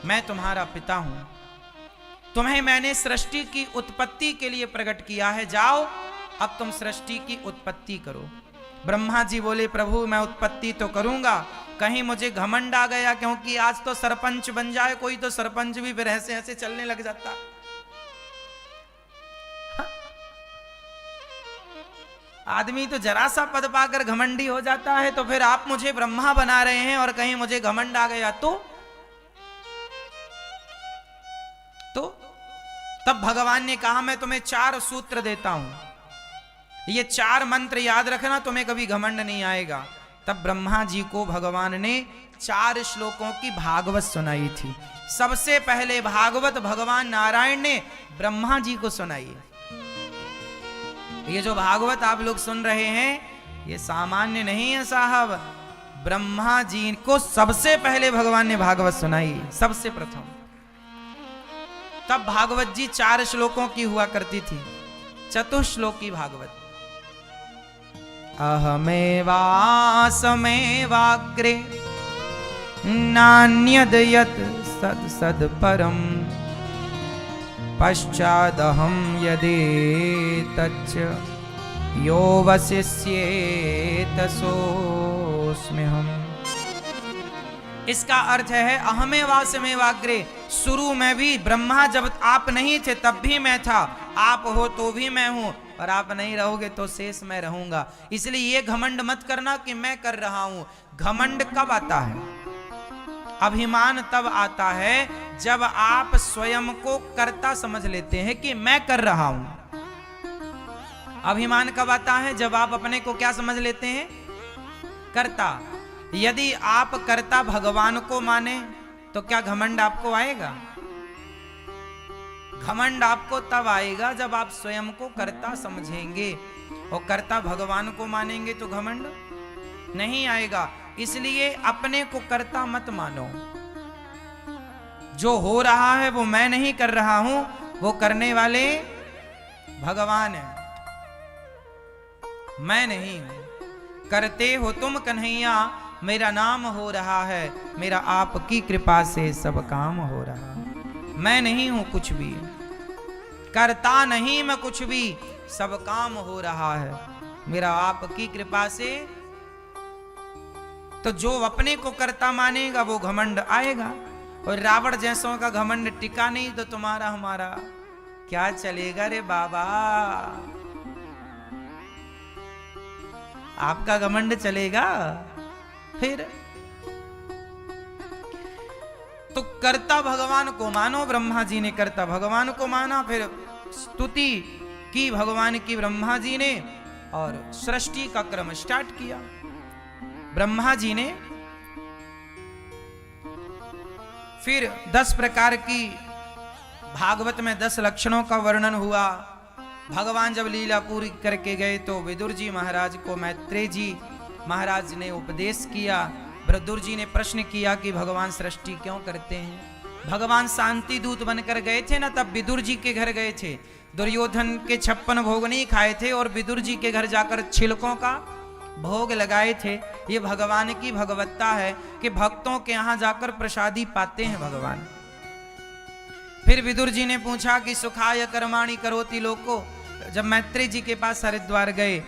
मैं तुम्हारा पिता हूं, तुम्हें मैंने सृष्टि की उत्पत्ति के लिए प्रकट किया है, जाओ अब तुम सृष्टि की उत्पत्ति करो। ब्रह्मा जी बोले प्रभु मैं उत्पत्ति तो करूंगा, कहीं मुझे घमंड आ गया, क्योंकि आज तो सरपंच बन जाए कोई तो सरपंच भी फिर ऐसे ऐसे चलने लग जाता। आदमी तो जरा सा पद पाकर घमंडी हो जाता है, तो फिर आप मुझे ब्रह्मा बना रहे हैं और कहीं मुझे घमंड आ गया तो तब भगवान ने कहा मैं तुम्हें 4 सूत्र देता हूं, ये 4 मंत्र याद रखना, तुम्हें कभी घमंड नहीं आएगा। तब ब्रह्मा जी को भगवान ने 4 श्लोकों की भागवत सुनाई थी। सबसे पहले भागवत भगवान नारायण ने ब्रह्मा जी को सुनाई। ये जो भागवत आप लोग सुन रहे हैं ये सामान्य नहीं है साहब, ब्रह्मा जी को सबसे पहले भगवान ने भागवत सुनाई, सबसे प्रथम। तब भागवत जी 4 श्लोकों की हुआ करती थी, चतुश्लोकी भागवत। अहमेवासमेवाग्रे नान्यद यत् सद सद परम पश्चादहं यदेतच्च यो वसिष्येत सोऽस्म्यहम्। इसका अर्थ है अहमेवासमेवाग्रे, शुरू में भी ब्रह्मा जब आप नहीं थे तब भी मैं था, आप हो तो भी मैं हूं, और आप नहीं रहोगे तो शेष मैं रहूंगा। इसलिए ये घमंड मत करना कि मैं कर रहा हूं। घमंड कब आता है? अभिमान तब आता है जब आप स्वयं को कर्ता समझ लेते हैं कि मैं कर रहा हूं। अभिमान कब आता है? जब आप अपने को क्या समझ लेते हैं? कर्ता। यदि आप कर्ता भगवान को माने तो क्या घमंड आपको आएगा? घमंड आपको तब आएगा जब आप स्वयं को कर्ता समझेंगे, और कर्ता भगवान को मानेंगे तो घमंड नहीं आएगा। इसलिए अपने को कर्ता मत मानो। जो हो रहा है वो मैं नहीं कर रहा हूं, वो करने वाले भगवान है, मैं नहीं हूं। करते हो तुम कन्हैया, मेरा नाम हो रहा है, मेरा आपकी कृपा से सब काम हो रहा है। मैं नहीं हूं कुछ भी, करता नहीं मैं कुछ भी, सब काम हो रहा है मेरा आपकी कृपा से। तो जो अपने को कर्ता मानेगा वो घमंड आएगा, और रावण जैसों का घमंड टिका नहीं तो तुम्हारा हमारा क्या चलेगा रे बाबा? आपका घमंड चलेगा? फिर तो कर्ता भगवान को मानो। ब्रह्मा जी ने कर्ता भगवान को माना, फिर स्तुति की भगवान की ब्रह्मा जी ने, और सृष्टि का क्रम स्टार्ट किया। ब्रह्मा जी ने फिर 10 प्रकार की भागवत में 10 लक्षणों का वर्णन हुआ। भगवान जब लीला पूरी करके गए तो विदुर जी महाराज को मैत्रेय जी महाराज ने उपदेश किया। विदुर जी ने प्रश्न किया कि भगवान सृष्टि क्यों करते हैं? भगवान शांति दूत बनकर गए थे ना, तब विदुर जी के घर गए थे। दुर्योधन के 56 भोग नहीं खाए थे और विदुर जी के घर जाकर छिलकों का भोग लगाए थे। ये भगवान की भगवत्ता है कि भक्तों के यहां जाकर प्रसादी पाते हैं भगवान। फिर विदुर जी ने पूछा कि सुखाय कर्माणि करोति लोको, जब मैत्रेय जी के पास हरिद्वार गए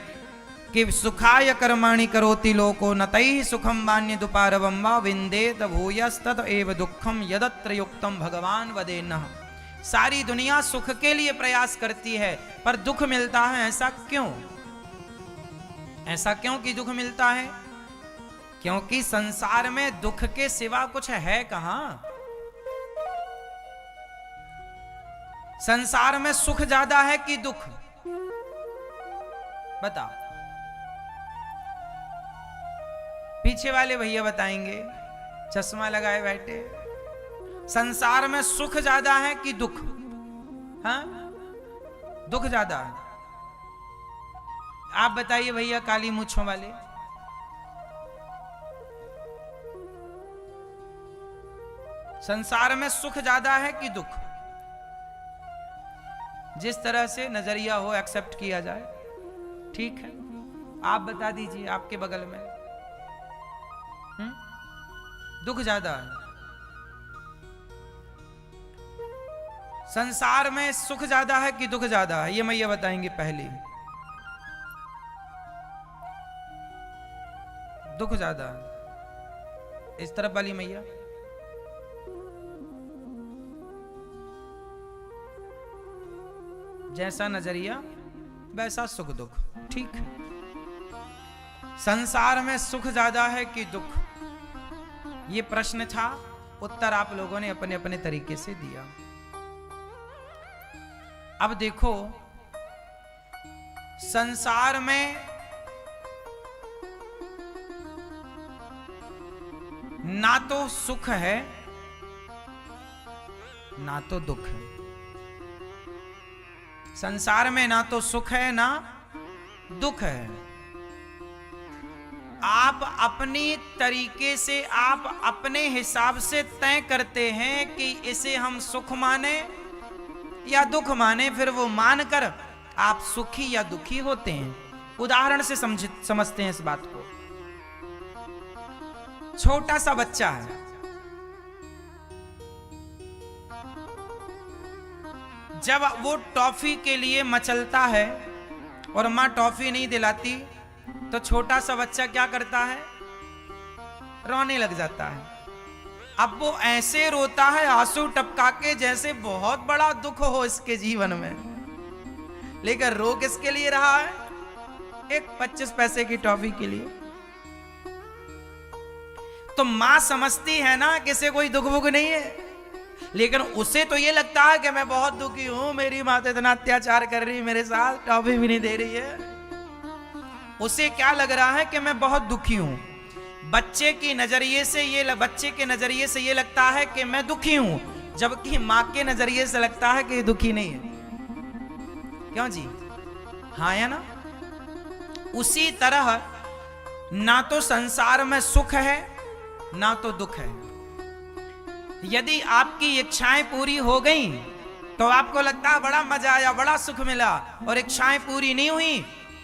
कि सुखाय कर्माणि करोति लोको नतैः सुखम वान्य दुपारवम वा विन्देत भूयस्तत एव दुःखम यदत्र युक्तम भगवान वदेन्नः। सारी दुनिया सुख के लिए प्रयास करती है पर दुख मिलता है, ऐसा क्यों? ऐसा क्यों कि दुख मिलता है? क्योंकि संसार में दुख के सिवा कुछ है कहां? संसार में सुख ज्यादा है कि दुख? बताओ, पीछे वाले भैया बताएंगे, चश्मा लगाए बैठे। संसार में सुख ज्यादा है कि दुख? हाँ, दुख ज्यादा है। आप बताइए भैया काली मूंछों वाले। संसार में सुख ज्यादा है कि दुख? जिस तरह से नजरिया हो एक्सेप्ट किया जाए, ठीक है। आप बता दीजिए आपके बगल में। दुख ज्यादा है। संसार में सुख ज्यादा है कि दुख ज्यादा है, ये मैया बताएंगे। पहली, दुख ज्यादा है। इस तरफ वाली मैया, जैसा नजरिया वैसा सुख दुख। ठीक, संसार में सुख ज्यादा है कि दुख, ये प्रश्न था। उत्तर आप लोगों ने अपने अपने तरीके से दिया। अब देखो, संसार में ना तो सुख है ना तो दुख है। संसार में ना तो सुख है ना दुख है। आप अपनी तरीके से, आप अपने हिसाब से तय करते हैं कि इसे हम सुख माने या दुख माने, फिर वो मानकर आप सुखी या दुखी होते हैं। उदाहरण से समझते हैं इस बात को। छोटा सा बच्चा है, जब वो टॉफी के लिए मचलता है और मां टॉफी नहीं दिलाती, तो छोटा सा बच्चा क्या करता है? रोने लग जाता है। अब वो ऐसे रोता है आंसू टपका के, जैसे बहुत बड़ा दुख हो इसके जीवन में, लेकिन रो किसके लिए रहा है? एक 25 पैसे की टॉफी के लिए। तो मां समझती है ना कि इसे कोई दुख भुख नहीं है, लेकिन उसे तो ये लगता है कि मैं बहुत दुखी हूं, मेरी मां तो इतना अत्याचार कर रही है मेरे साथ, टॉफी भी नहीं दे रही है। उसे क्या लग रहा है कि मैं बहुत दुखी हूं। बच्चे के नजरिए से ये लगता है कि मैं दुखी हूं, जबकि मां के नजरिए से लगता है कि ये दुखी नहीं है। क्यों जी? हाँ या ना? उसी तरह ना तो संसार में सुख है ना तो दुख है। यदि आपकी इच्छाएं पूरी हो गई तो आपको लगता है बड़ा मजा आया, बड़ा सुख मिला, और इच्छाएं पूरी नहीं हुई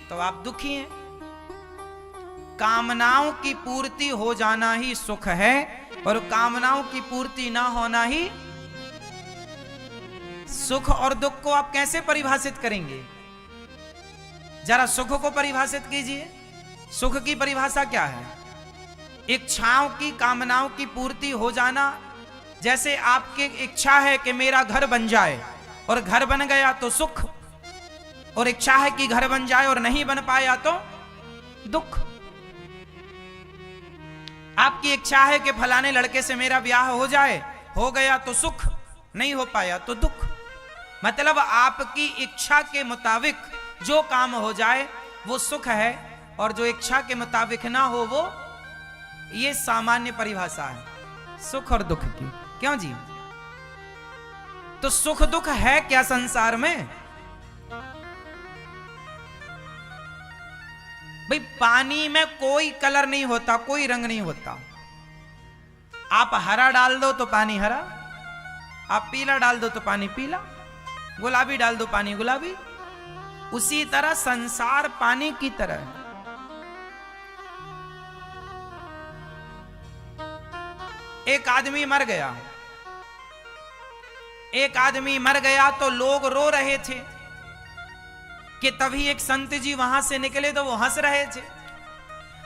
तो आप दुखी हैं। कामनाओं की पूर्ति हो जाना ही सुख है, और कामनाओं की पूर्ति ना होना ही। सुख और दुख को आप कैसे परिभाषित करेंगे? जरा सुख को परिभाषित कीजिए। सुख की परिभाषा क्या है? इच्छाओं की, कामनाओं की पूर्ति हो जाना। जैसे आपकी इच्छा है कि मेरा घर बन जाए और घर बन गया तो सुख, और इच्छा है कि घर बन जाए और नहीं बन पाया तो दुख। आपकी इच्छा है कि फलाने लड़के से मेरा ब्याह हो जाए, हो गया तो सुख, नहीं हो पाया तो दुख। मतलब आपकी इच्छा के मुताबिक जो काम हो जाए वो सुख है, और जो इच्छा के मुताबिक ना हो वो, ये सामान्य परिभाषा है सुख और दुख की। क्यों जी? तो सुख दुख है क्या संसार में? भाई, पानी में कोई कलर नहीं होता, कोई रंग नहीं होता। आप हरा डाल दो तो पानी हरा, आप पीला डाल दो तो पानी पीला, गुलाबी डाल दो पानी गुलाबी। उसी तरह संसार पानी की तरह है। एक आदमी मर गया, तो लोग रो रहे थे कि तभी एक संत जी वहां से निकले तो वो हंस रहे थे।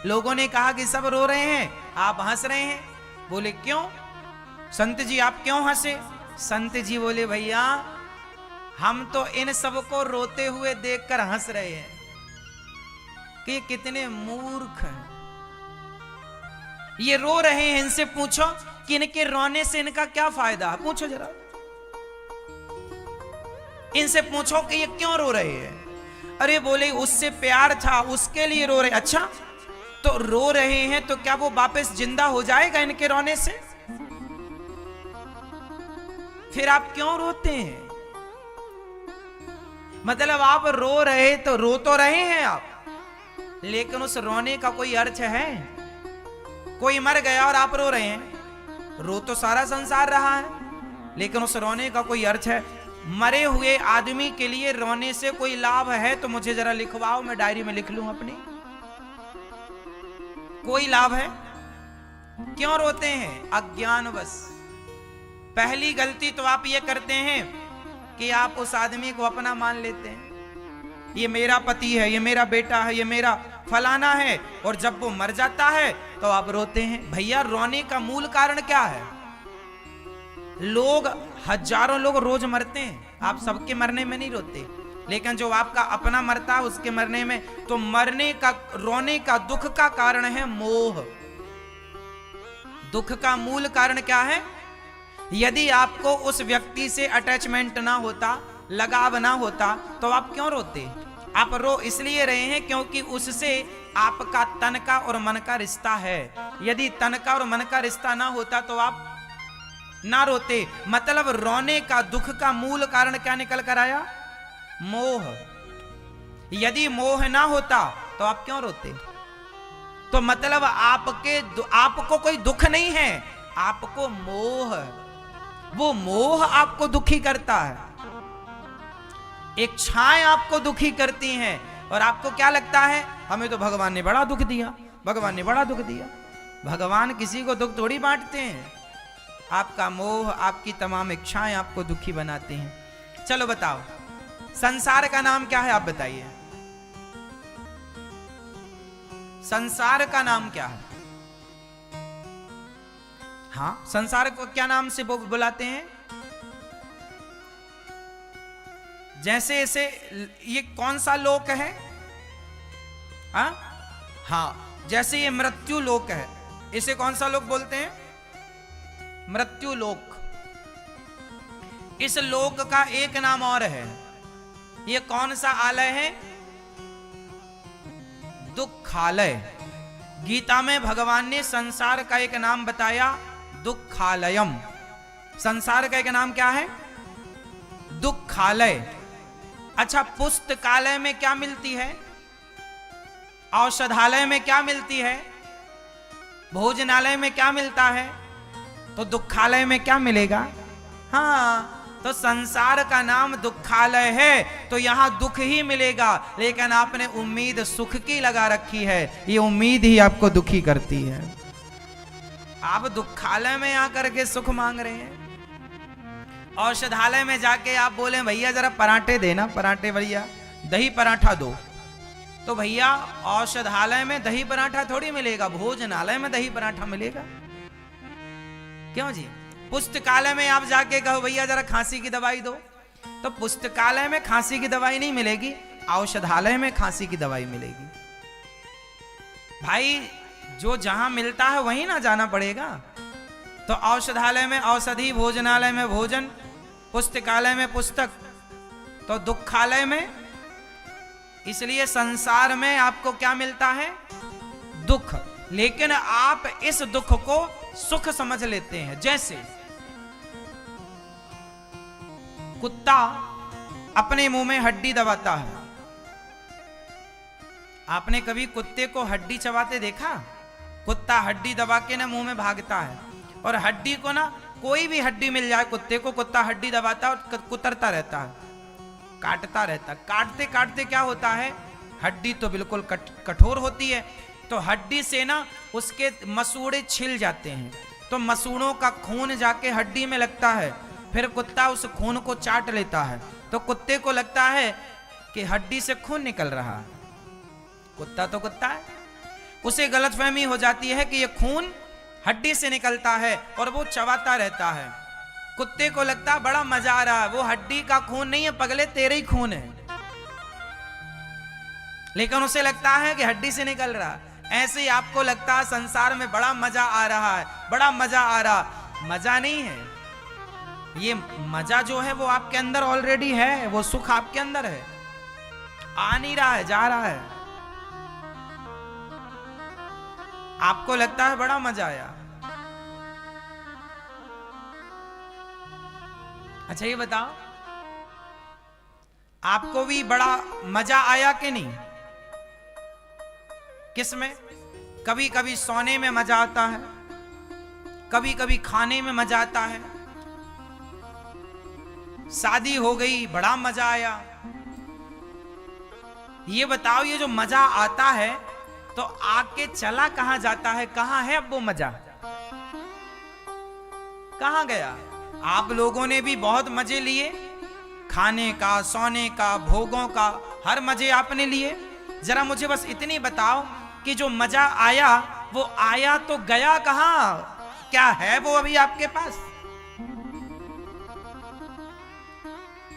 लोगों ने कहा कि सब रो रहे हैं, आप हंस रहे हैं। बोले क्यों? संत जी आप क्यों हंसे? संत जी बोले भैया, हम तो इन सबको रोते हुए देखकर हंस रहे हैं कि कितने मूर्ख हैं। ये रो रहे हैं, इनसे पूछो कि इनके रोने से इनका क्या फायदा? पूछो जरा, इनसे पूछो कि ये क्यों रो रहे हैं। अरे बोले उससे प्यार था, उसके लिए रो रहे। अच्छा, तो रो रहे हैं तो क्या वो वापस जिंदा हो जाएगा इनके रोने से? फिर आप क्यों रोते हैं? मतलब आप रो रहे तो रो तो रहे हैं आप, लेकिन उस रोने का कोई अर्थ है? कोई मर गया और आप रो रहे हैं, रो तो सारा संसार रहा है, लेकिन उस रोने का कोई अर्थ है? मरे हुए आदमी के लिए रोने से कोई लाभ है तो मुझे जरा लिखवाओ, मैं डायरी में लिख लूं अपनी। कोई लाभ है? क्यों रोते हैं? अज्ञानवश। पहली गलती तो आप ये करते हैं कि आप उस आदमी को अपना मान लेते हैं। ये मेरा पति है, ये मेरा बेटा है, ये मेरा फलाना है, और जब वो मर जाता है तो आप रोते हैं। भैया रोने का मूल कारण क्या है? लोग, हजारों लोग रोज मरते हैं, आप सबके मरने में नहीं रोते, लेकिन जो आपका अपना मरता है उसके मरने में, तो मरने का, रोने का, दुख का कारण है मोह। दुख का मूल कारण क्या है? यदि आपको उस व्यक्ति से अटैचमेंट ना होता, लगाव ना होता, तो आप क्यों रोते? आप रो इसलिए रहे हैं क्योंकि उससे आपका तन का और मन का रिश्ता है। यदि तन का और मन का रिश्ता ना होता तो आप ना रोते। मतलब रोने का, दुख का मूल कारण क्या निकल कर आया? मोह। यदि मोह ना होता तो आप क्यों रोते? तो मतलब आपको कोई दुख नहीं है, आपको मोह, वो मोह आपको दुखी करता है। इच्छाएं आपको दुखी करती हैं, और आपको क्या लगता है? हमें तो भगवान ने बड़ा दुख दिया, भगवान ने बड़ा दुख दिया। भगवान किसी को दुख थोड़ी बांटते हैं। आपका मोह, आपकी तमाम इच्छाएं आपको दुखी बनाती हैं। चलो बताओ, संसार का नाम क्या है? आप बताइए, संसार का नाम क्या है? हाँ, संसार को क्या नाम से बुलाते हैं? जैसे ऐसे, ये कौन सा लोक है? हाँ, जैसे ये मृत्यु लोक है, इसे कौन सा लोक बोलते हैं? मृत्यु लोक। इस लोक का एक नाम और है, ये कौन सा आलय है? दुखालय। गीता में भगवान ने संसार का एक नाम बताया, दुखालयम। संसार का एक नाम क्या है? दुखालय। अच्छा, पुस्तकालय में क्या मिलती है? औषधालय में क्या मिलती है? भोजनालय में क्या मिलता है? तो दुखालय में क्या मिलेगा? हाँ, तो संसार का नाम दुखालय है, तो यहां दुख ही मिलेगा, लेकिन आपने उम्मीद सुख की लगा रखी है, ये उम्मीद ही आपको दुखी करती है। आप दुखालय में आकर के सुख मांग रहे हैं। औषधालय में जाके आप बोले भैया जरा पराठे देना, पराठे भैया, दही पराठा दो, तो भैया औषधालय में दही पराठा थोड़ी मिलेगा, भोजनालय में दही पराठा मिलेगा। क्यों जी? पुस्तकालय में आप जाके कहो भैया जरा खांसी की दवाई दो, तो पुस्तकालय में खांसी की दवाई नहीं मिलेगी, औषधालय में खांसी की दवाई मिलेगी। भाई, जो जहां मिलता है वहीं ना जाना पड़ेगा। तो औषधालय में औषधि, भोजनालय में भोजन, पुस्तकालय में पुस्तक, तो दुखालय में, इसलिए संसार में आपको क्या मिलता है? दुख। लेकिन आप इस दुख को सुख समझ लेते हैं। जैसे कुत्ता अपने मुंह में हड्डी दबाता है, आपने कभी कुत्ते को हड्डी चबाते देखा? कुत्ता हड्डी दबा के ना मुंह में भागता है, और हड्डी को ना, कोई भी हड्डी मिल जाए कुत्ते को, कुत्ता हड्डी दबाता है और कुतरता रहता है, काटता रहता है। काटते काटते क्या होता है? हड्डी तो बिल्कुल कठोर होती है, तो हड्डी से ना उसके मसूड़े छिल जाते हैं, तो मसूड़ों का खून जाके हड्डी में लगता है, फिर कुत्ता उस खून को चाट लेता है, तो कुत्ते को लगता है कि हड्डी से खून निकल रहा है। कुत्ता तो कुत्ता है, उसे गलतफहमी हो जाती है कि ये खून हड्डी से निकलता है, और वो चबाता रहता है। कुत्ते को लगता है बड़ा मजा आ रहा है, वो हड्डी का खून नहीं है पगले, तेरे ही खून है, लेकिन उसे लगता है कि हड्डी से निकल रहा है। ऐसे ही आपको लगता है संसार में बड़ा मजा आ रहा है, बड़ा मजा आ रहा। मजा नहीं है, ये मजा जो है वो आपके अंदर ऑलरेडी है, वो सुख आपके अंदर है, आ नहीं रहा है, जा रहा है। आपको लगता है बड़ा मजा आया। अच्छा ये बताओ, आपको भी बड़ा मजा आया कि नहीं? किसमें? कभी कभी सोने में मजा आता है, कभी कभी खाने में मजा आता है। शादी हो गई, बड़ा मजा आया। ये बताओ, ये जो मजा आता है तो आके चला कहां जाता है? कहां है अब वो मजा? कहां गया? आप लोगों ने भी बहुत मजे लिए, खाने का, सोने का, भोगों का, हर मजे आपने लिए। जरा मुझे बस इतनी बताओ कि जो मजा आया वो आया तो गया कहां? क्या है वो अभी आपके पास?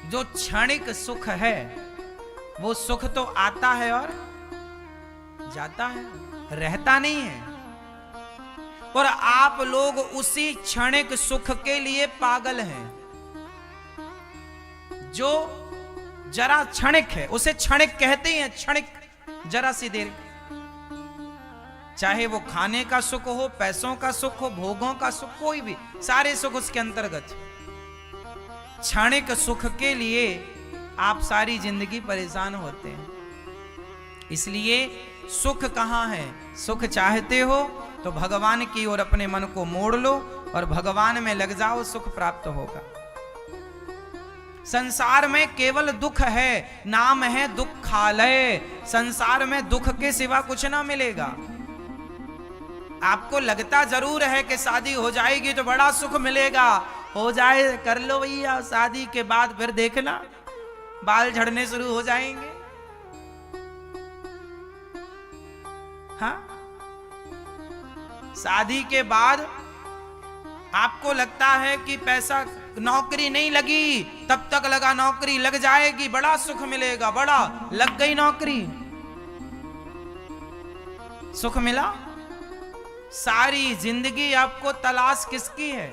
जो क्षणिक सुख है वो सुख तो आता है और जाता है, रहता नहीं है। और आप लोग उसी क्षणिक सुख के लिए पागल हैं। जो जरा क्षणिक है उसे क्षणिक कहते हैं, क्षणिक, जरा सी देर। चाहे वो खाने का सुख हो, पैसों का सुख हो, भोगों का सुख, कोई भी, सारे सुख उसके अंतर्गत। क्षणिक सुख के लिए आप सारी जिंदगी परेशान होते हैं। इसलिए सुख कहां है? सुख चाहते हो तो भगवान की ओर अपने मन को मोड़ लो और भगवान में लग जाओ, सुख प्राप्त होगा। संसार में केवल दुख है, नाम है दुखालय। संसार में दुख के सिवा कुछ ना मिलेगा। आपको लगता जरूर है कि शादी हो जाएगी तो बड़ा सुख मिलेगा। हो जाए, कर लो भैया, शादी के बाद फिर देखना बाल झड़ने शुरू हो जाएंगे। हाँ, शादी के बाद आपको लगता है कि पैसा, नौकरी नहीं लगी, तब तक लगा नौकरी लग जाएगी, बड़ा सुख मिलेगा, बड़ा, लग गई नौकरी, सुख मिला। सारी जिंदगी आपको तलाश किसकी है?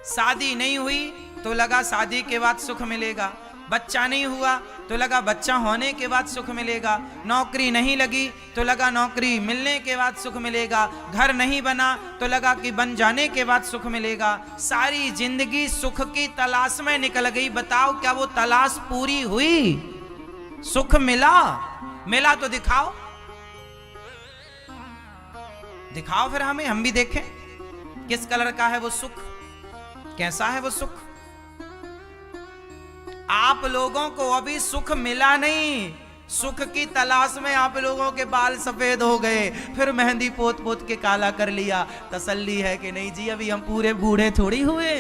शादी नहीं हुई तो लगा शादी के बाद सुख मिलेगा, बच्चा नहीं हुआ तो लगा बच्चा होने के बाद सुख मिलेगा, नौकरी नहीं लगी तो लगा नौकरी मिलने के बाद सुख मिलेगा, घर नहीं बना तो लगा कि बन जाने के बाद सुख मिलेगा। सारी जिंदगी सुख की तलाश में निकल गई। बताओ क्या वो तलाश पूरी हुई? सुख मिला? मिला तो दिखाओ, दिखाओ फिर हमें, हम भी देखें किस कलर का है वो सुख, कैसा है वो सुख। आप लोगों को अभी सुख मिला नहीं। सुख की तलाश में आप लोगों के बाल सफेद हो गए, फिर मेहंदी पोत पोत के काला कर लिया। तसल्ली है कि नहीं जी, अभी हम पूरे बूढ़े थोड़ी हुए,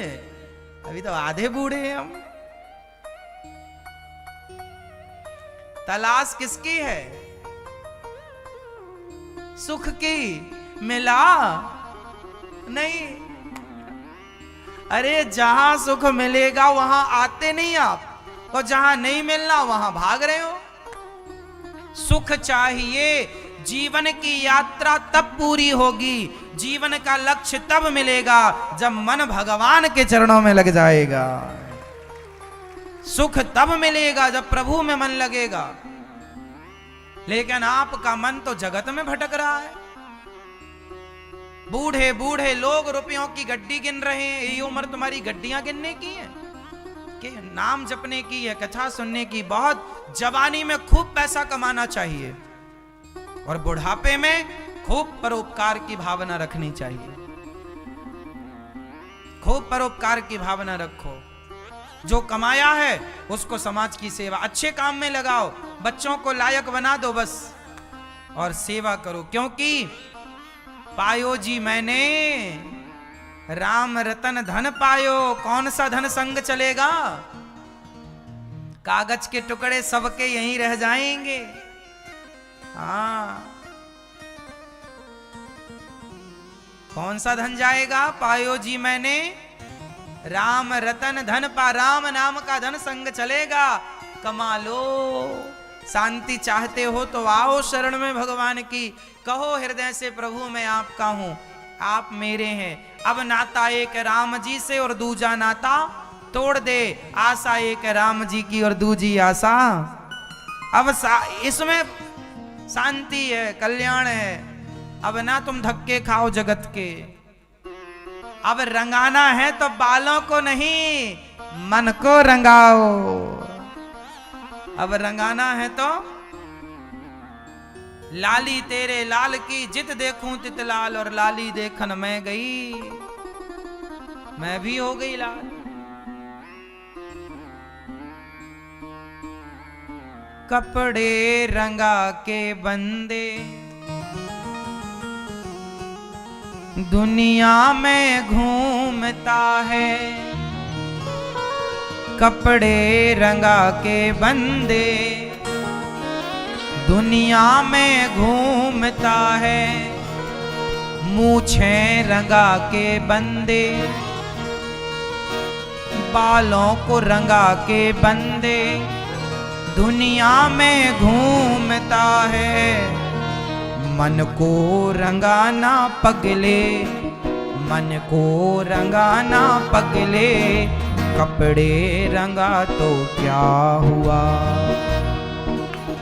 अभी तो आधे बूढ़े हैं हम। तलाश किसकी है? सुख की। मिला नहीं। अरे जहां सुख मिलेगा वहां आते नहीं आप, और जहां नहीं मिलना वहां भाग रहे हो। सुख चाहिए, जीवन की यात्रा तब पूरी होगी, जीवन का लक्ष्य तब मिलेगा जब मन भगवान के चरणों में लग जाएगा। सुख तब मिलेगा जब प्रभु में मन लगेगा। लेकिन आपका मन तो जगत में भटक रहा है। बूढ़े बूढ़े लोग रुपयों की गड्डी गिन रहे हैं। ये उम्र तुम्हारी गड्डियां गिनने की है कि नाम जपने की है, कथा सुनने की? बहुत जवानी में खूब पैसा कमाना चाहिए और बुढ़ापे में खूब परोपकार की भावना रखनी चाहिए। खूब परोपकार की भावना रखो। जो कमाया है उसको समाज की सेवा, अच्छे काम में लगाओ, बच्चों को लायक बना दो बस, और सेवा करो। क्योंकि पायो जी मैंने राम रतन धन पायो, कौन सा धन संग चलेगा? कागज के टुकड़े सबके यहीं रह जाएंगे। हाँ, कौन सा धन जाएगा? पायो जी मैंने राम रतन धन पा, राम नाम का धन संग चलेगा। कमा लो। शांति चाहते हो तो आओ शरण में भगवान की, कहो हृदय से प्रभु मैं आपका हूं, आप मेरे हैं। अब नाता एक राम जी से और दूजा नाता तोड़ दे, आशा एक राम जी की और दूजी आशा। अब इसमें शांति है, कल्याण है। अब ना तुम धक्के खाओ जगत के। अब रंगाना है तो बालों को नहीं, मन को रंगाओ। अब रंगाना है तो लाली तेरे लाल की, जित देखूं तित लाल, और लाली देखन मैं गई, मैं भी हो गई लाल। कपड़े रंगा के बंदे दुनिया में घूमता है, कपड़े रंगा के बंदे दुनिया में घूमता है, मूछें रंगा के बंदे बालों को रंगा के बंदे दुनिया में घूमता है। मन को रंगाना पगले, मन को रंगाना पगले, कपड़े रंगा तो क्या हुआ।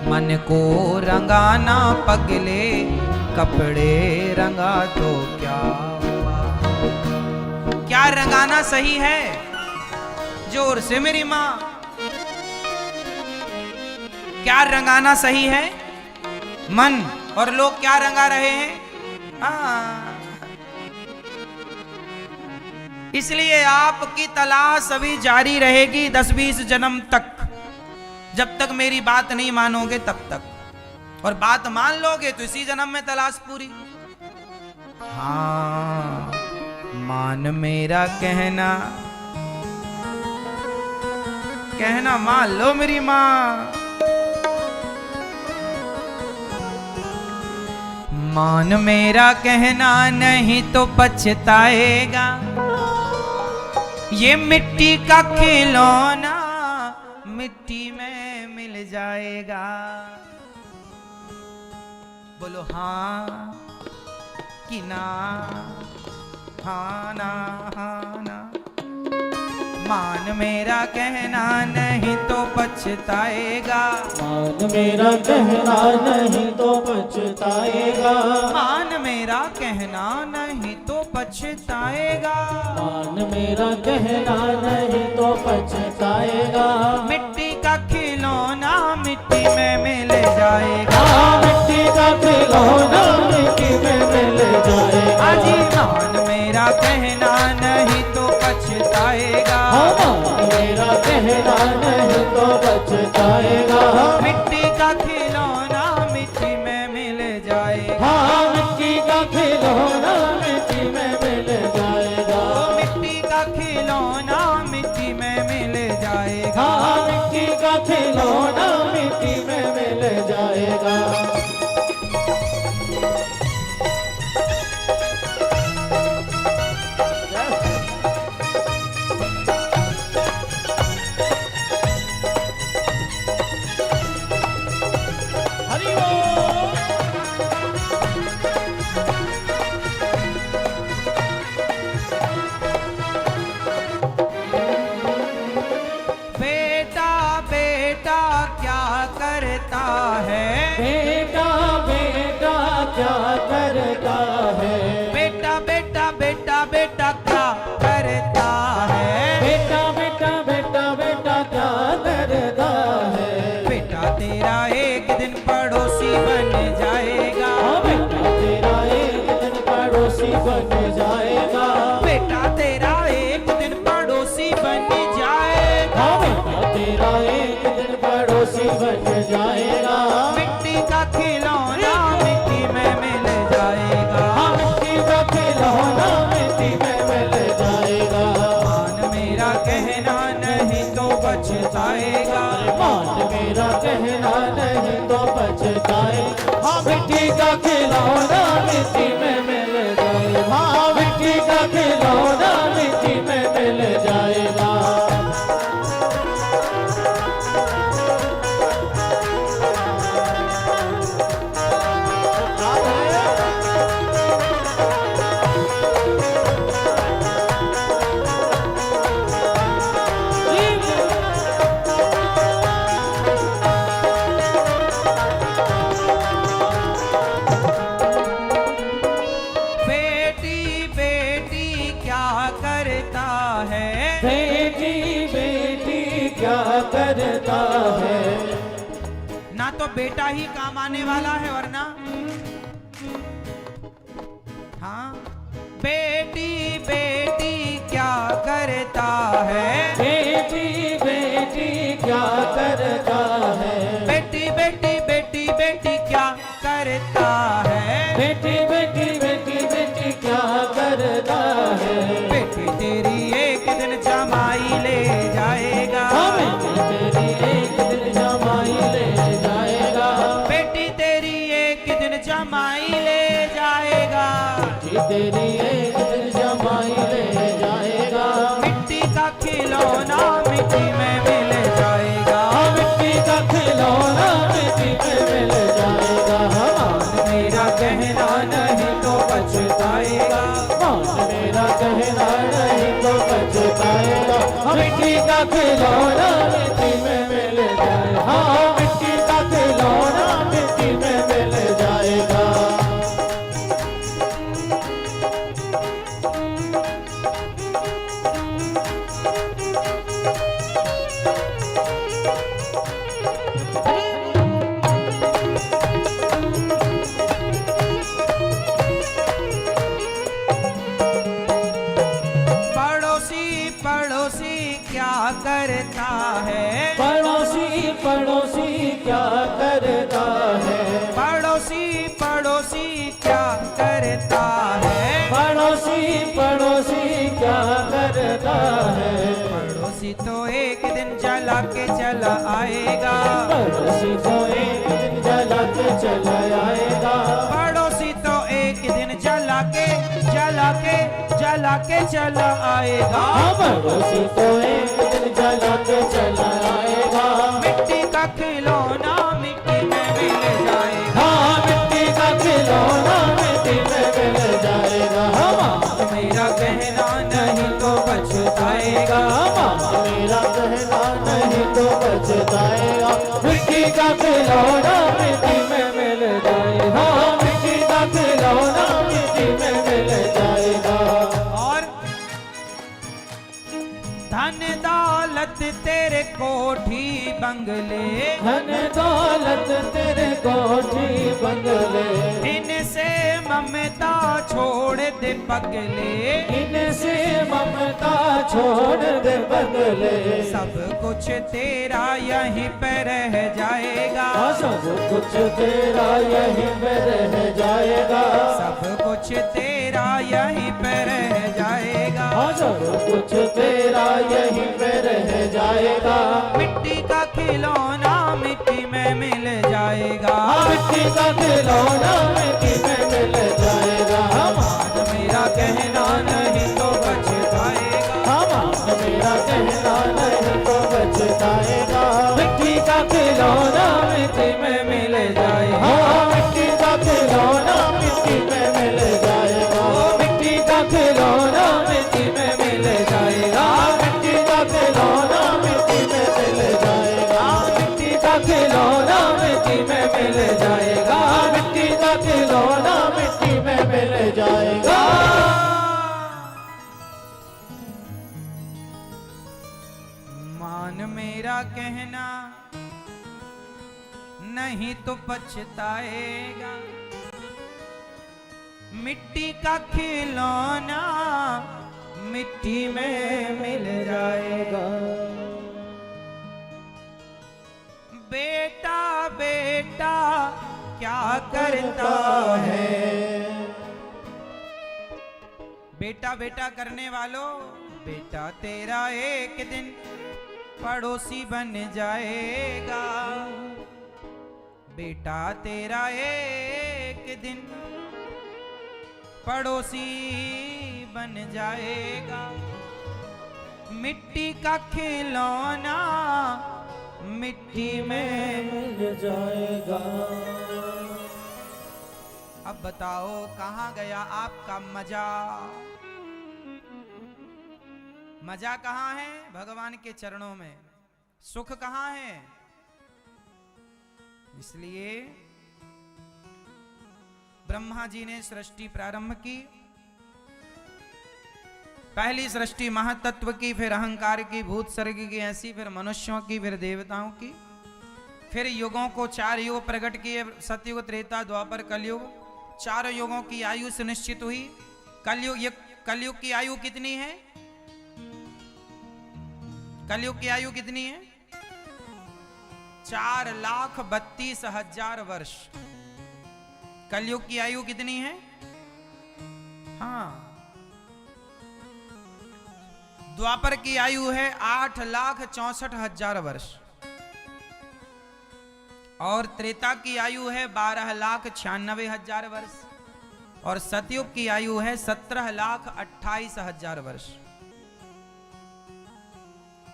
मन को रंगाना पगले, कपड़े रंगा तो क्या हुआ। क्या रंगाना सही है? जोर से मेरी माँ, क्या रंगाना सही है? मन। और लोग क्या रंगा रहे हैं? इसलिए आपकी तलाश अभी जारी रहेगी 10-20 जन्म तक, जब तक मेरी बात नहीं मानोगे तब तक। और बात मान लोगे तो इसी जन्म में तलाश पूरी। हाँ, मान मेरा कहना, कहना मान लो मेरी माँ। मान मेरा कहना नहीं तो पछताएगा, ये मिट्टी का खिलौना मिट्टी में मिल जाएगा। बोलो हाँ कि ना, हाँ ना, हाँ ना। मान मेरा कहना नहीं तो पछताएगा, मान मेरा कहना नहीं तो पछताएगा, मान मेरा कहना नहीं तो पछताएगा, मान मेरा कहना नहीं तो पछताएगा। मिट्टी का खिलौना मिट्टी में मिल जाएगा, मिट्टी का खिलौना मिट्टी में मिल जाएगा। अजी मान मेरा कहना नहीं तो पछताएगा, मान मेरा कहना नहीं तो पछताएगा। मिट्टी का खिलौना मिट्टी में मिल जाएगा, हाँ मिट्टी का खिलौना मिट्टी में मिल जाएगा, मिट्टी का खिलौना मिट्टी में मिल जाएगा, हाँ मिट्टी का खिलौना मिट्टी में मिल जाएगा। करता है बेटा, बेटा क्या करता है, बेटा बेटा बेटा बेटा क्या करता है, बेटा बेटा बेटा बेटा क्या करता है। बेटा तेरा एक दिन पड़ोसी बन जाएगा, बेटा तेरा एक दिन पड़ोसी बन जाएगा, बेटा तेरा एक दिन पड़ोसी बन जाएगा, बेटा तेरा एक दिन पड़ोसी बन जाएगा। मिट्टी का खिलौना मिट्टी में मिल जाएगा, मिट्टी का खिलौना मिट्टी में मिल जाएगा। मान मेरा कहना नहीं तो पछताएगा, मान मेरा कहना नहीं तो पछताएगा। मिट्टी का खिलौना मिट्टी में मिल जाएगा, मिट्टी का खिलौना मिट्टी में मिल जाएगा। बेटी बेटी क्या करता है, ना तो बेटा ही काम आने वाला है वरना हाँ। बेटी बेटी क्या करता है, बेटी बेटी क्या करता है, बेटी बेटी बेटी बेटी क्या करता है, बेटी बेटी बेटी बेटी क्या करता है। बेटी तेरी एक दिन जमाई ले जाएगा, नहीं तो पछताएगा। मिट्टी का खिलौना मिट्टी में मिल जाए, हाँ मिट्टी का खिलौना मिट्टी में मिल जाएगा। पड़ोसी क्या करता है, पड़ोसी पड़ोसी क्या करता है, पड़ोसी पड़ोसी क्या करता है, पड़ोसी पड़ोसी क्या करता है। पड़ोसी तो एक दिन जला के चला आएगा, पड़ोसी तो एक दिन जला के चला आएगा, पड़ोसी तो एक दिन जला के चला आएगा। पड़ोसी तो एक दिन जला के चला आएगा। मिट्टी का खिलौना मिट्टी में मिल जाएगा, हाँ मिट्टी का खिलौना मिट्टी में मिल जाएगा। मेरा कहना नहीं तो पछताएगा, मेरा कहना नहीं तो पछताएगा। मिट्टी का खिलौना मिट्टी में मिल जाएगा, मिट्टी का खिलौना मिट्टी में मिल जाएगा। और धन दौलत तेरे कोठी बंगले, धन दौलत तेरे कोठी बंगले, इनसे ममता छोड़ दे पगले, इनसे ममता छोड़ दे बगले। सब कुछ तेरा यहीं पे रह जाएगा, सब कुछ तेरा यहीं पे रह जाएगा, सब कुछ तेरा यहीं पे रह जाएगा, सब कुछ तेरा यहीं पे रह जाएगा। मिट्टी का खिलौना मिट्टी में मिल जाएगा, मिट्टी का खिलौना मिट्टी में मिल जाएगा। मेरा कहना नहीं तो पछताएगा, मेरा कहना नहीं तो पछताएगा। मिट्टी का खिलौना मिट्टी में मिल जाएगा, मिट्टी का खिलौना मिट्टी में मिल जाएगा, मिट्टी का खिलौना मिट्टी में मिल जाएगा, मिट्टी का खिलौना मिट्टी में मिल जाएगा, मिट्टी का खिलौना मिट्टी में मिल जाएगा, मिट्टी का खिलौना मिट्टी में मिल जाएगा। मान मेरा कहना नहीं तो पछताएगा, मिट्टी का खिलौना मिट्टी में मिल जाएगा। बेटा बेटा क्या करता है, बेटा बेटा करने वालों, बेटा तेरा एक दिन पड़ोसी बन जाएगा, बेटा तेरा एक दिन पड़ोसी बन जाएगा। मिट्टी का खिलौना मिट्टी में मिल जाएगा। अब बताओ कहाँ गया आपका मजा, मजा कहाँ है? भगवान के चरणों में। सुख कहाँ है? इसलिए ब्रह्मा जी ने सृष्टि प्रारंभ की। पहली सृष्टि महातत्व की, फिर अहंकार की, भूत सर्ग की, ऐसी फिर मनुष्यों की, फिर देवताओं की, फिर युगों को 4 युग प्रकट किए, सतयुग, त्रेता, द्वापर, कलयुग। 4 युगों की आयु सुनिश्चित हुई। कलयुग की आयु कितनी है? कलयुग की आयु कितनी है? 4,32,000 वर्ष। कलयुग की आयु कितनी है? हाँ, द्वापर की आयु है 8,64,000 वर्ष और त्रेता की आयु है 12,96,000 वर्ष और सतयुग की आयु है 17,28,000 वर्ष।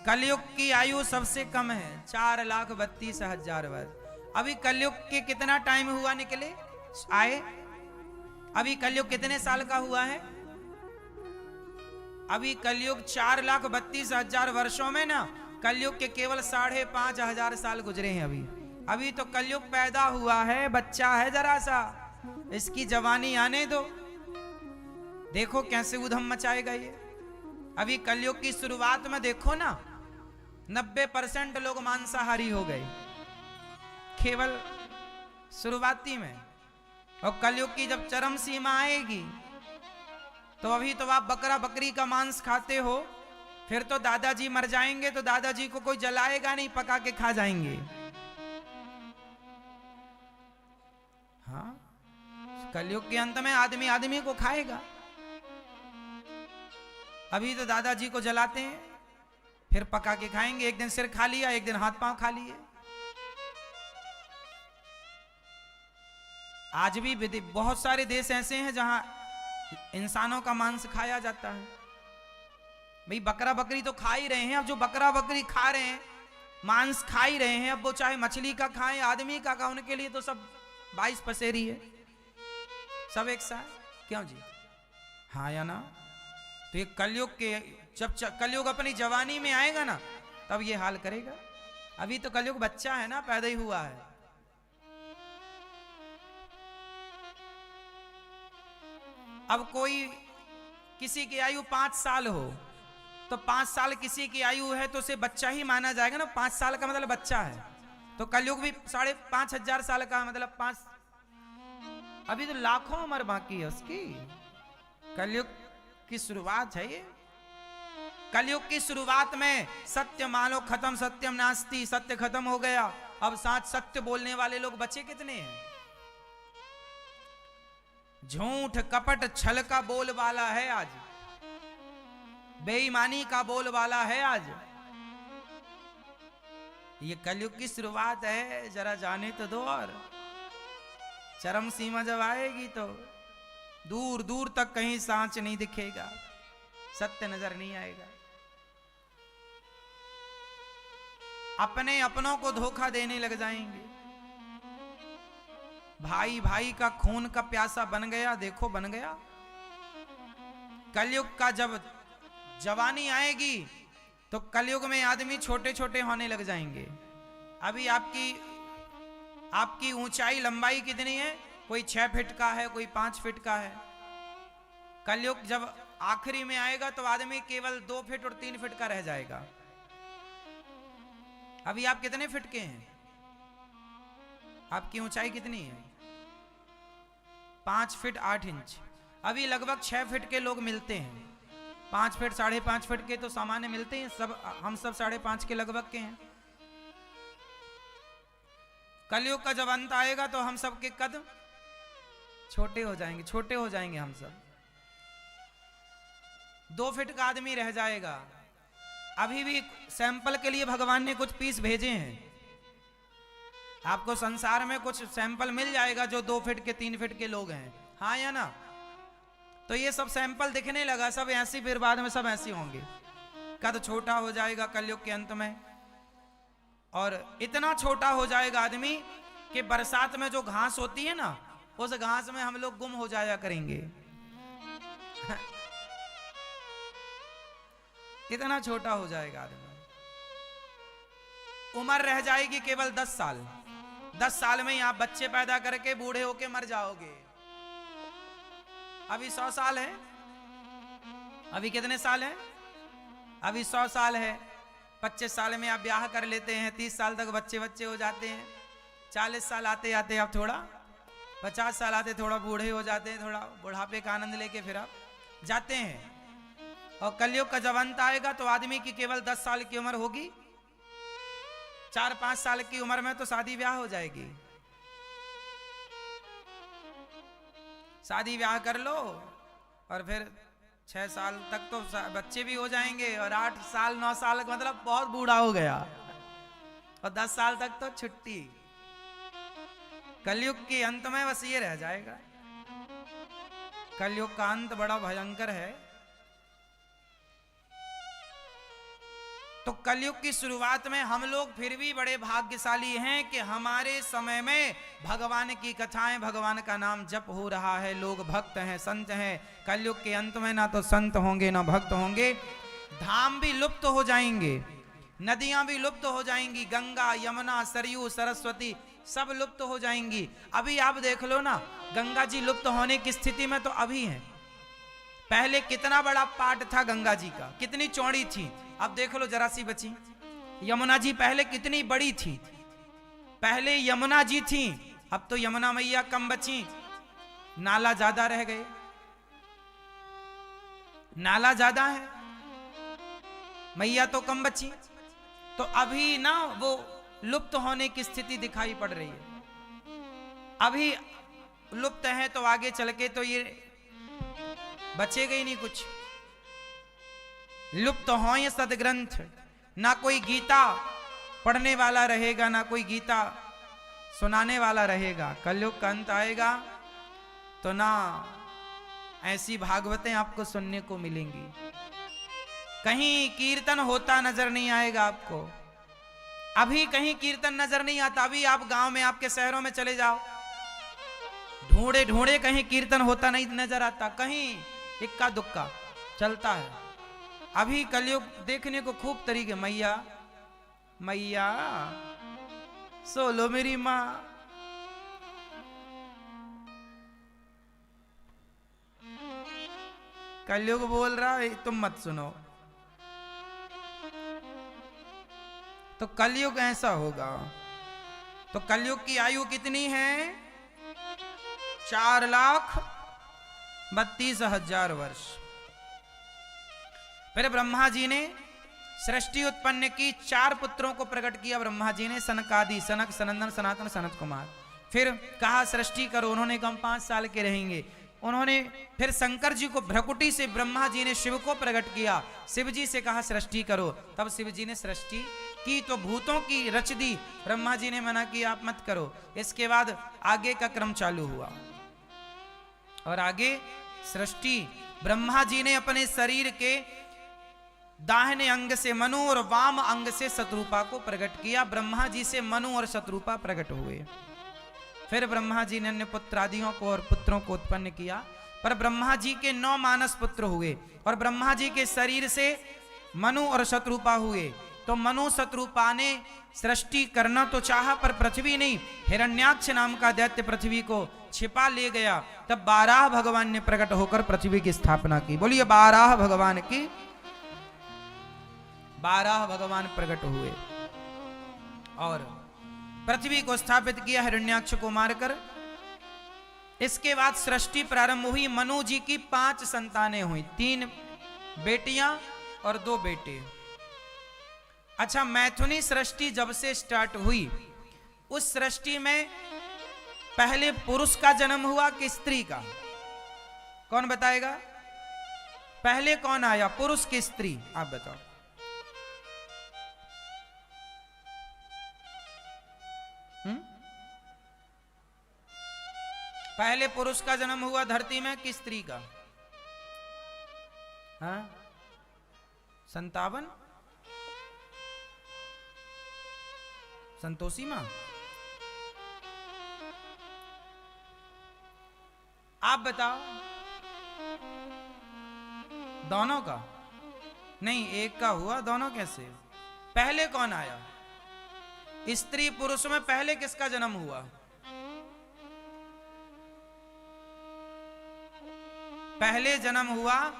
कलयुग की आयु सबसे कम है 4,32,000 वर्ष। अभी कलयुग के कितना टाइम हुआ निकले आए? अभी कलयुग कितने साल का हुआ है? अभी कलयुग 4,32,000 वर्षों में ना, कलयुग के केवल 5,500 साल गुजरे हैं अभी तो कलयुग पैदा हुआ है, बच्चा है जरा सा, इसकी जवानी आने दो, देखो कैसे उधम मचाएगा ये। अभी कलयुग की शुरुआत में देखो ना, 90% लोग मांसाहारी हो गए केवल शुरुआती में। और कलयुग की जब चरम सीमा आएगी तो अभी तो आप बकरा बकरी का मांस खाते हो, फिर तो दादाजी मर जाएंगे तो दादाजी को कोई जलाएगा नहीं, पका के खा जाएंगे। हाँ, कलयुग के अंत में आदमी आदमी को खाएगा। अभी तो दादाजी को जलाते हैं, फिर पका के खाएंगे। एक दिन सिर खा लिया, एक दिन हाथ पांव खा लिए। आज भी बहुत सारे देश ऐसे हैं जहां इंसानों का मांस खाया जाता है। भाई बकरा बकरी तो खा ही रहे हैं, अब जो बकरा बकरी खा रहे हैं, मांस खा ही रहे हैं, अब वो चाहे मछली का खाएं, आदमी का खाएं, उनके लिए तो सब 22 पसेरी है, सब एक साथ। क्यों जी? हाँ या ना? तो ये कलयुग के, जब कलयुग अपनी जवानी में आएगा ना, तब ये हाल करेगा। अभी तो कलयुग बच्चा है ना, पैदा ही हुआ है। अब कोई किसी की आयु 5 साल हो तो 5 साल किसी की आयु है तो उसे बच्चा ही माना जाएगा ना, 5 साल का मतलब बच्चा है। तो कलयुग भी 5,500 साल का, मतलब 5, अभी तो लाखों उम्र बाकी है उसकी। कलयुग की शुरुआत है ये। कलयुग की शुरुआत में सत्य मानो खत्म, सत्यम नास्ति, सत्य खत्म हो गया। अब साथ सत्य बोलने वाले लोग बचे कितने हैं? झूठ कपट छल का बोल वाला है आज, बेईमानी का बोल वाला है आज। ये कलयुग की शुरुआत है, जरा जाने तो दो। और चरम सीमा जब आएगी तो दूर दूर तक कहीं सांच नहीं दिखेगा, सत्य नजर नहीं आएगा। अपने अपनों को धोखा देने लग जाएंगे। भाई भाई का खून का प्यासा बन गया, देखो बन गया। कलयुग का जब जवानी आएगी तो कलयुग में आदमी छोटे छोटे होने लग जाएंगे। अभी आपकी ऊंचाई लंबाई कितनी है? कोई 6 फीट का है, कोई 5 फीट का है। कलयुग जब आखिरी में आएगा तो आदमी केवल 2 फीट और 3 फीट का रह जाएगा। अभी आप कितने फीट के हैं? आपकी ऊंचाई कितनी है? 5 फीट 8 इंच। अभी लगभग 6 फीट के लोग मिलते हैं। 5 फीट 5.5 फीट के तो सामान्य मिलते हैं, सब हम सब 5.5 के लगभग के हैं। कलयुग का जब अंत आएगा तो हम सब के कद छोटे हो जाएंगे, छोटे हो जाएंगे हम सब। 2 फीट का आदमी रह जाएगा। अभी भी सैंपल के लिए भगवान ने कुछ पीस भेजे हैं। आपको संसार में कुछ सैंपल मिल जाएगा जो 2 फीट के 3 फीट के लोग हैं, हाँ या ना? तो ये सब सैंपल दिखने लगा, सब ऐसी, फिर बाद में सब ऐसे होंगे। कद छोटा हो जाएगा कलयुग के अंत में, और इतना छोटा हो जाएगा आदमी कि बरसात में जो घास होती है ना, उस घास में हम लोग गुम हो जाया करेंगे। इतना छोटा हो जाएगा आदमी। उम्र रह जाएगी केवल 10 साल। 10 साल में ही आप बच्चे पैदा करके बूढ़े होके मर जाओगे। अभी 100 साल है। अभी कितने साल है? अभी 100 साल है। 25 साल में आप ब्याह कर लेते हैं, 30 साल तक बच्चे बच्चे हो जाते हैं। 40 साल आते आते आप थोड़ा, 50 साल आते थोड़ा बूढ़े हो जाते हैं, थोड़ा बुढ़ापे का आनंद लेके फिर आप जाते हैं। और कलयुग का जब अंत आएगा तो आदमी की केवल 10 साल की उम्र होगी। 4-5 साल की उम्र में तो शादी ब्याह हो जाएगी। शादी ब्याह कर लो और फिर 6 साल तक तो बच्चे भी हो जाएंगे, और 8 साल 9 साल मतलब बहुत बूढ़ा हो गया, और 10 साल तक तो छुट्टी। कलयुग के अंत में बस ये रह जाएगा। कलयुग का अंत बड़ा भयंकर है। तो कलयुग की शुरुआत में हम लोग फिर भी बड़े भाग्यशाली हैं कि हमारे समय में भगवान की कथाएं, भगवान का नाम जप हो रहा है, लोग भक्त हैं, संत हैं। कलयुग के अंत में ना तो संत होंगे ना भक्त होंगे, धाम भी लुप्त हो जाएंगे, नदियां भी लुप्त हो जाएंगी, गंगा यमुना सरयू सरस्वती सब लुप्त हो जाएंगी। अभी आप देख लो ना, गंगा जी लुप्त होने की स्थिति में तो अभी है। पहले कितना बड़ा पाट था गंगा जी का, कितनी चौड़ी थी, अब देख लो जरा सी बची। यमुना जी पहले कितनी बड़ी थी, पहले यमुना जी थी, अब तो यमुना मैया कम बची, नाला ज्यादा रह गए, नाला ज्यादा है, मैया तो कम बची। तो अभी ना वो लुप्त होने की स्थिति दिखाई पड़ रही है। अभी लुप्त है तो आगे चल के तो ये बचेगा ही नहीं कुछ। लुप्त हो ये सदग्रंथ, ना कोई गीता पढ़ने वाला रहेगा, ना कोई गीता सुनाने वाला रहेगा। कलयुग का अंत आएगा तो ना ऐसी भागवतें आपको सुनने को मिलेंगी, कहीं कीर्तन होता नजर नहीं आएगा आपको। अभी कहीं कीर्तन नजर नहीं आता। अभी आप गांव में, आपके शहरों में चले जाओ, ढूंढे ढूंढे कहीं कीर्तन होता नहीं नजर आता, कहीं इक्का दुक्का चलता है। अभी कलयुग देखने को खूब तरीके, मैया मैया सोलो मेरी माँ, कलयुग बोल रहा है तुम मत सुनो। तो कलयुग ऐसा होगा। तो कलयुग की आयु कितनी है? 4,32,000 वर्ष। फिर ब्रह्मा जी ने सृष्टि उत्पन्न की, 4 पुत्रों को प्रकट किया ब्रह्मा जी ने, सनकादि, सनक, सनंदन, सनातन, सनत कुमार। फिर कहा सृष्टि करो, उन्होंने कहा 5 साल के रहेंगे। उन्होंने फिर शंकर जी को भ्रकुटी से ब्रह्मा जी ने शिव को प्रकट किया, शिव जी से कहा सृष्टि करो, तब शिव जी ने सृष्टि की। तो भूतों की रच दी, ब्रह्मा जी ने मना किया आप मत करो। इसके बाद आगे का क्रम चालू हुआ और आगे सृष्टि, ब्रह्मा जी ने अपने शरीर के दाहिने अंग से मनु और वाम अंग से शत्रुपा को प्रकट किया। ब्रह्मा जी से मनु और शत्रुपा प्रकट हुए। फिर ब्रह्मा जी ने अन्य पुत्र आदियों को और पुत्रों को उत्पन्न किया, पर ब्रह्मा जी के 9 मानस पुत्र हुए और ब्रह्मा जी के शरीर से मनु और शत्रुपा हुए। तो मनु शत्रुपा ने सृष्टि करना तो चाहा, पर पृथ्वी नहीं, हिरण्याक्ष नाम का दैत्य पृथ्वी को छिपा ले गया। तब 12 भगवान ने प्रकट होकर पृथ्वी की स्थापना की। बोलिए 12 भगवान की, 12 भगवान प्रकट हुए और पृथ्वी को स्थापित किया हिरण्याक्ष को मारकर। इसके बाद सृष्टि प्रारंभ हुई। मनु जी की 5 संतानें हुई, 3 बेटियां और 2 बेटे। अच्छा, मैथुनी सृष्टि जब से स्टार्ट हुई, उस सृष्टि में पहले पुरुष का जन्म हुआ कि स्त्री का? कौन बताएगा? पहले कौन आया, पुरुष की स्त्री? आप बताओ। पहले पुरुष का जन्म हुआ धरती में कि स्त्री का? हाँ, 57 संतोषी मां, आप बताओ। दोनों का नहीं, एक का हुआ, दोनों कैसे? पहले कौन आया? स्त्री पुरुष में पहले किसका जन्म हुआ? पहले जन्म हुआ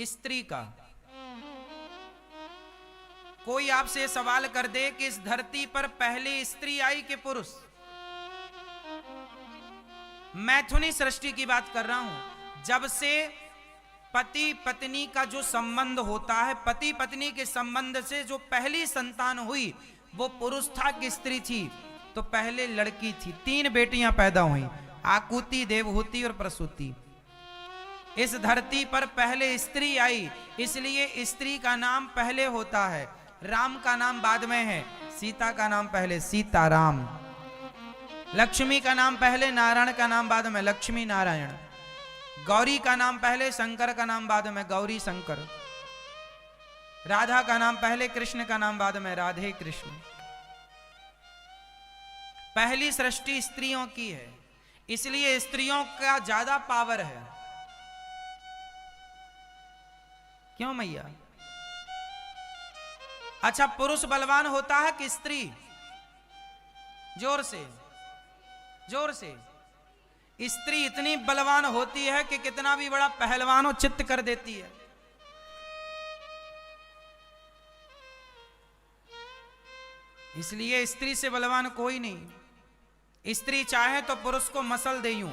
स्त्री का। कोई आपसे सवाल कर दे कि इस धरती पर पहले स्त्री आई कि पुरुष? मैथुनी सृष्टि की बात कर रहा हूं। जब से पति पत्नी का जो संबंध होता है, पति पत्नी के संबंध से जो पहली संतान हुई वो पुरुष था कि स्त्री थी? तो पहले लड़की थी। 3 बेटियां पैदा हुई, आकुति, देवहूति और प्रसूति। इस धरती पर पहले स्त्री आई, इसलिए स्त्री का नाम पहले होता है। राम का नाम बाद में है, सीता का नाम पहले, सीताराम। लक्ष्मी का नाम पहले, नारायण का नाम बाद में, लक्ष्मी नारायण। गौरी का नाम पहले, शंकर का नाम बाद में, गौरी शंकर। राधा का नाम पहले, कृष्ण का नाम बाद में, राधे कृष्ण। पहली सृष्टि स्त्रियों की है, इसलिए स्त्रियों का ज्यादा पावर है। क्यों मैया? अच्छा, पुरुष बलवान होता है कि स्त्री? जोर से, जोर से। स्त्री इतनी बलवान होती है कि कितना भी बड़ा पहलवान हो चित्त कर देती है। इसलिए स्त्री से बलवान कोई नहीं। स्त्री चाहे तो पुरुष को मसल दे यूं।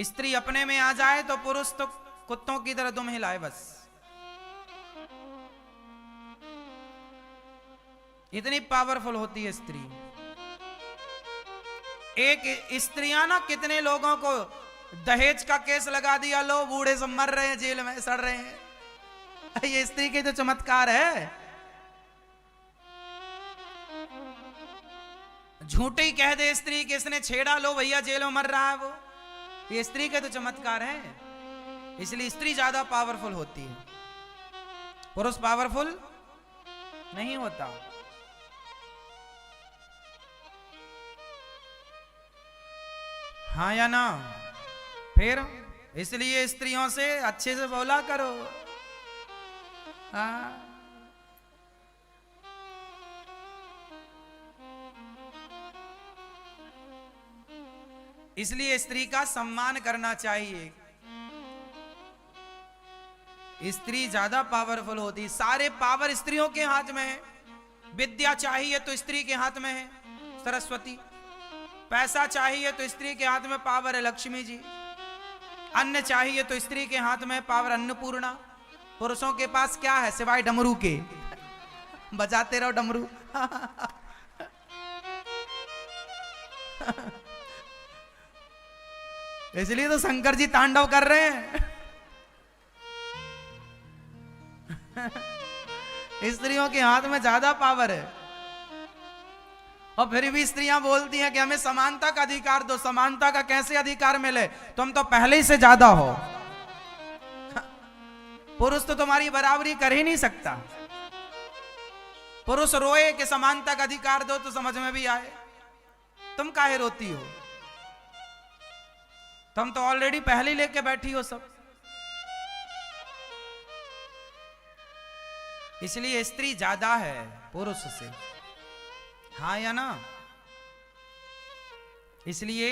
स्त्री अपने में आ जाए तो पुरुष तो कुत्तों की तरह दुम हिलाए बस। इतनी पावरफुल होती है स्त्री। एक स्त्रियां ना कितने लोगों को दहेज का केस लगा दिया, लो बूढ़े सब मर रहे हैं, जेल में सड़ रहे हैं। ये स्त्री के तो चमत्कार है। झूठे ही कह दे स्त्री कि इसने छेड़ा, लो भैया जेल में मर रहा है वो। ये स्त्री के तो चमत्कार है। इसलिए स्त्री ज्यादा पावरफुल होती है, पुरुष पावरफुल नहीं होता। हाँ या ना? फिर इसलिए स्त्रियों से अच्छे से बोला करो। हाँ, इसलिए स्त्री का सम्मान करना चाहिए। स्त्री ज्यादा पावरफुल होती, सारे पावर स्त्रियों के हाथ में है। विद्या चाहिए तो स्त्री के हाथ में है सरस्वती। पैसा चाहिए तो स्त्री के हाथ में पावर है लक्ष्मी जी। अन्न चाहिए तो स्त्री के हाथ में पावर अन्नपूर्णा। पुरुषों के पास क्या है सिवाय डमरू के? बजाते रहो डमरू। इसलिए तो शंकर जी तांडव कर रहे हैं। स्त्रियों के हाथ में ज्यादा पावर है। और फिर भी स्त्रियां बोलती हैं कि हमें समानता का अधिकार दो। समानता का कैसे अधिकार मिले? तुम तो पहले ही से ज्यादा हो। पुरुष तो तुम्हारी बराबरी कर ही नहीं सकता। पुरुष रोए कि समानता का अधिकार दो तो समझ में भी आए। तुम काहे रोती हो? तुम तो ऑलरेडी पहले ही लेके बैठी हो सब। इसलिए स्त्री ज्यादा है पुरुष से। हाँ या ना? इसलिए